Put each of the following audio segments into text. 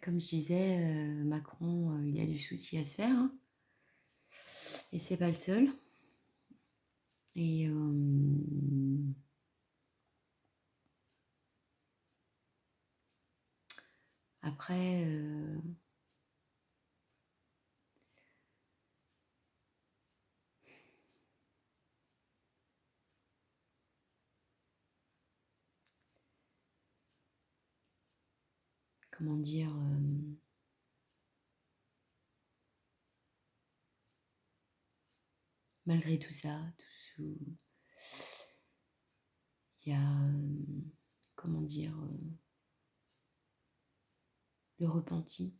comme je disais, Macron, il a du souci à se faire, hein, et c'est pas le seul. Et après, comment dire, malgré tout ça, il y a, comment dire, le repenti.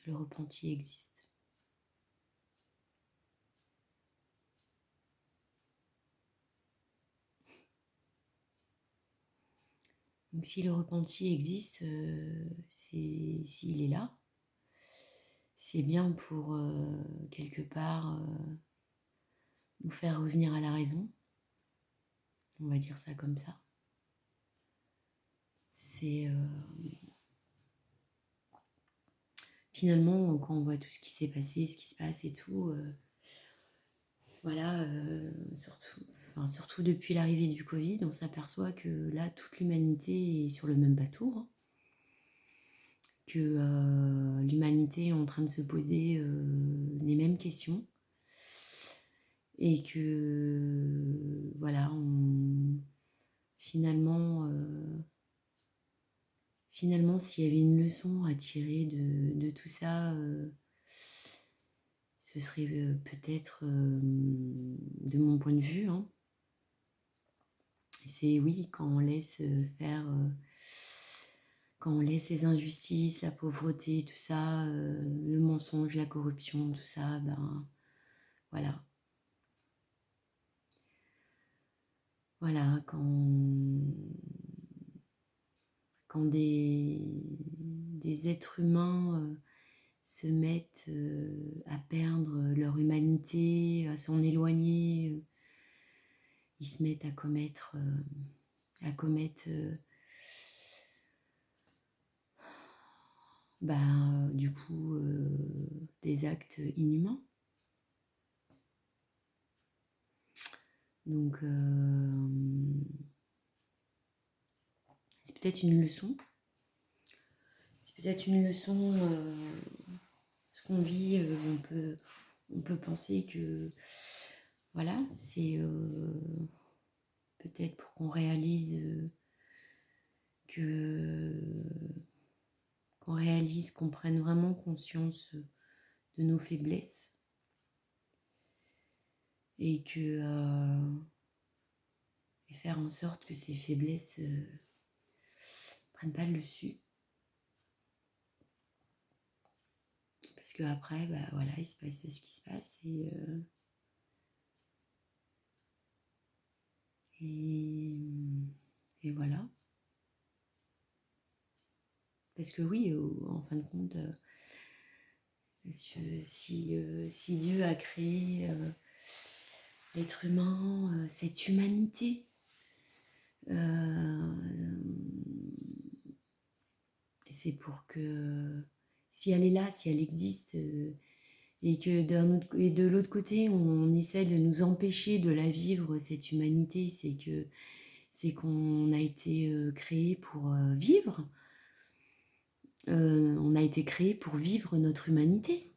Le repenti existe. Donc si le repenti existe, s'il est là, c'est bien pour quelque part nous faire revenir à la raison. On va dire ça comme ça. C'est finalement quand on voit tout ce qui s'est passé, ce qui se passe et tout, voilà, surtout depuis l'arrivée du Covid, on s'aperçoit que là toute l'humanité est sur le même bateau, hein, que l'humanité est en train de se poser les mêmes questions et que voilà, finalement, s'il y avait une leçon à tirer de tout ça, ce serait peut-être, de mon point de vue, hein, c'est oui, quand on laisse faire, quand on laisse les injustices, la pauvreté, tout ça, le mensonge, la corruption, tout ça, ben voilà. Voilà, quand des êtres humains se mettent à perdre leur humanité, à s'en éloigner, ils se mettent à commettre du coup des actes inhumains. Donc c'est peut-être une leçon. C'est peut-être une leçon. Ce qu'on vit, on peut penser que voilà, c'est peut-être pour qu'on réalise qu'on prenne vraiment conscience de nos faiblesses et et faire en sorte que ces faiblesses prennent pas le dessus. Parce qu'après, voilà, il se passe ce qui se passe et voilà. Parce que oui, en fin de compte, si Dieu a créé l'être humain, cette humanité, c'est pour que si elle est là, si elle existe, et que de l'autre côté, on essaie de nous empêcher de la vivre, cette humanité, c'est qu'on a été créé pour vivre. On a été créé pour vivre notre humanité.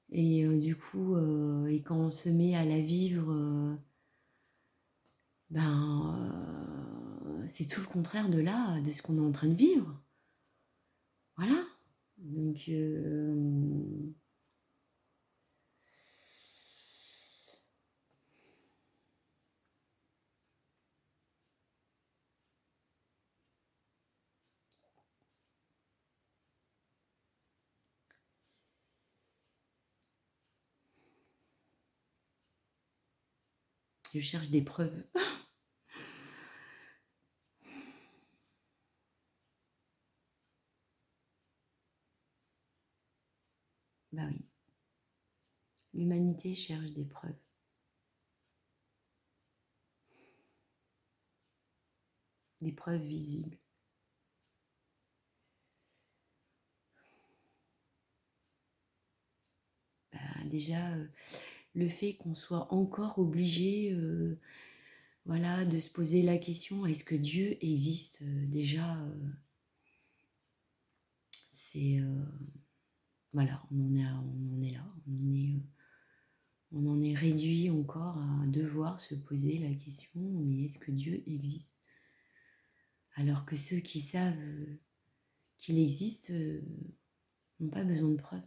Et du coup, et quand on se met à la vivre, c'est tout le contraire de ce qu'on est en train de vivre. Voilà. Donc, je cherche des preuves. Bah oui. L'humanité cherche des preuves. Des preuves visibles. déjà, le fait qu'on soit encore obligé, voilà, de se poser la question: «Est-ce que Dieu existe?» Déjà, c'est, voilà, on en est là, on en est réduit encore à devoir se poser la question: «Mais est-ce que Dieu existe?» Alors que ceux qui savent, qu'il existe, n'ont pas besoin de preuves.